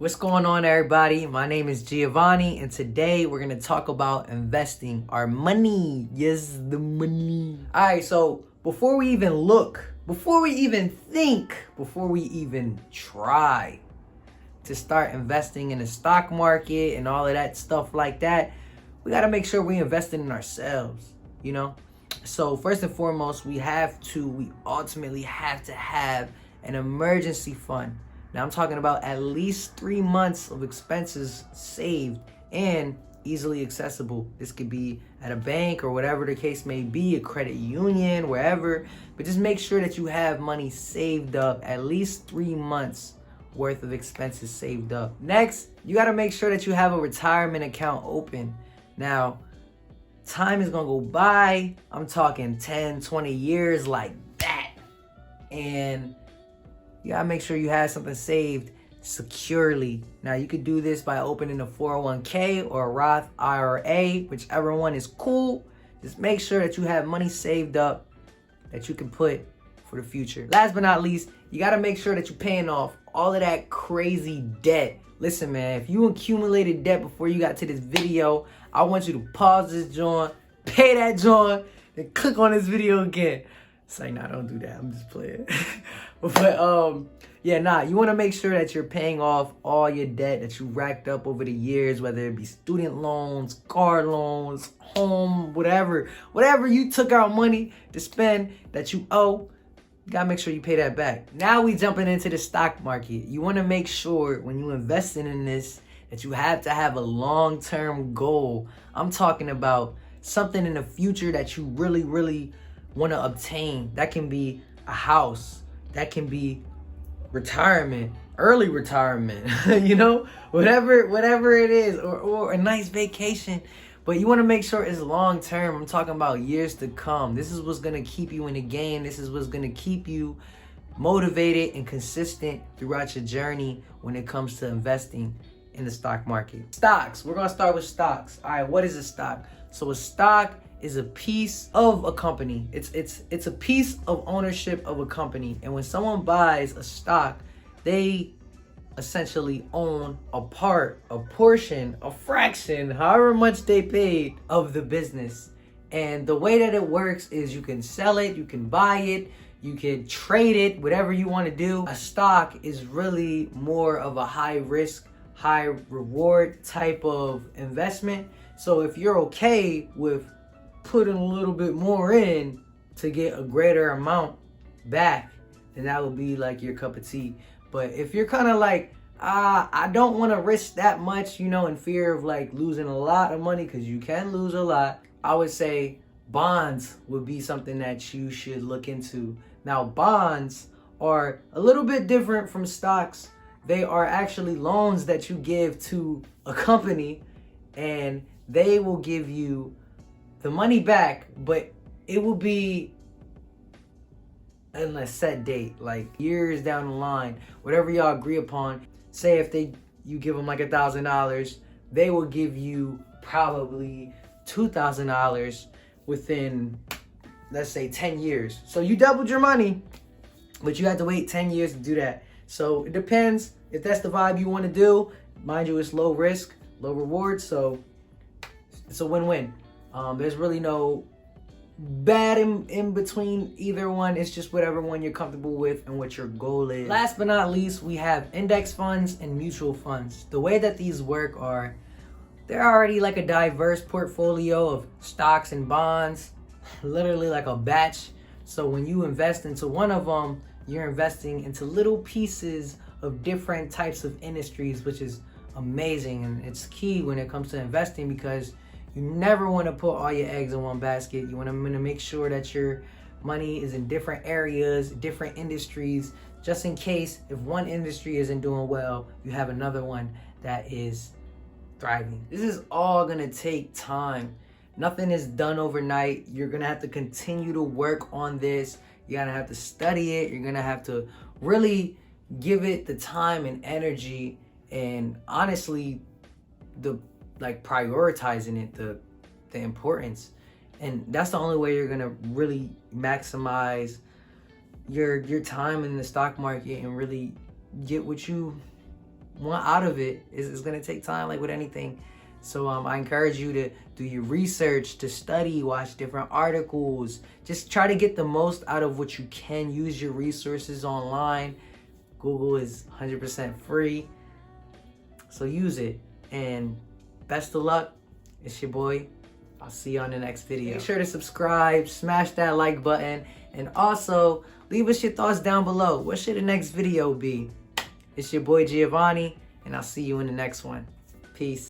What's going on, everybody? My name is Giovanni, and today we're going to talk about investing our money. Yes, the money. All right, so before we even look, before we even think, before we even try to start investing in the stock market and all of that stuff like that, we got to make sure we investing in ourselves, you know? So first and foremost, we ultimately have to have an emergency fund. Now I'm talking about at least 3 months of expenses saved and easily accessible. This could be at a bank or whatever the case may be, a credit union, wherever. But just make sure that you have money saved up, at least 3 months worth of expenses saved up. Next, you got to make sure that you have a retirement account open. Now, time is going to go by. I'm talking 10, 20 years like that. And you gotta make sure you have something saved securely. Now, you could do this by opening a 401k or a Roth IRA, whichever one is cool. Just make sure that you have money saved up that you can put for the future. Last but not least, you gotta make sure that you're paying off all of that crazy debt. Listen, man, if you accumulated debt before you got to this video, I want you to pause this joint, pay that joint, then click on this video again. It's like, nah, don't do that. I'm just playing. You want to make sure that you're paying off all your debt that you racked up over the years, whether it be student loans, car loans, home, whatever you took out money to spend that you owe. You got to make sure you pay that back. Now we jumping into the stock market. You want to make sure when you investing in this that you have to have a long-term goal. I'm talking about something in the future that you really want to obtain. That can be a house, that can be retirement, early retirement, whatever it is, or a nice vacation. But you want to make sure it's long term. I'm talking about years to come. This is what's going to keep you in the game. This is what's going to keep you motivated and consistent throughout your journey when it comes to investing in the stock market. Stocks. We're going to start with stocks. All right, what is a stock? So a stock is a piece of a company. It's a piece of ownership of a company. And when someone buys a stock, they essentially own a part, a portion, a fraction, however much they paid of the business. And the way that it works is you can sell it, you can buy it, you can trade it, whatever you want to do. A stock is really more of a high risk, high reward type of investment. So if you're okay with putting a little bit more in to get a greater amount back, then that would be like your cup of tea. But if you're kind of like, I don't want to risk that much, in fear of like losing a lot of money, because you can lose a lot, I would say bonds would be something that you should look into. Now, bonds are a little bit different from stocks. They are actually loans that you give to a company, and they will give you the money back, but it will be in a set date, like years down the line, whatever y'all agree upon. Say if you give them like $1,000, they will give you probably $2,000 within, let's say, 10 years. So you doubled your money, but you have to wait 10 years to do that. So it depends if that's the vibe you want to do. Mind you, it's low risk, low reward, so it's a win-win. There's really no bad in between either one. It's just whatever one you're comfortable with and what your goal is. Last but not least, we have index funds and mutual funds. The way that these work are, they're already like a diverse portfolio of stocks and bonds, literally like a batch. So when you invest into one of them, you're investing into little pieces of different types of industries, which is amazing. And it's key when it comes to investing, because you never want to put all your eggs in one basket. You want to make sure that your money is in different areas, different industries, just in case if one industry isn't doing well, you have another one that is thriving. This is all going to take time. Nothing is done overnight. You're going to have to continue to work on this. You're going to have to study it. You're going to have to really give it the time and energy, and honestly, prioritizing it, the importance. And that's the only way you're gonna really maximize your time in the stock market and really get what you want out of it is going to take time, like with anything. So I encourage you to do your research, to study, watch different articles. Just try to get the most out of what you can. Use your resources online. Google is 100% free. So use it. And best of luck. It's your boy. I'll see you on the next video. Make sure to subscribe, smash that like button, and also leave us your thoughts down below. What should the next video be? It's your boy Giovanni, and I'll see you in the next one. Peace.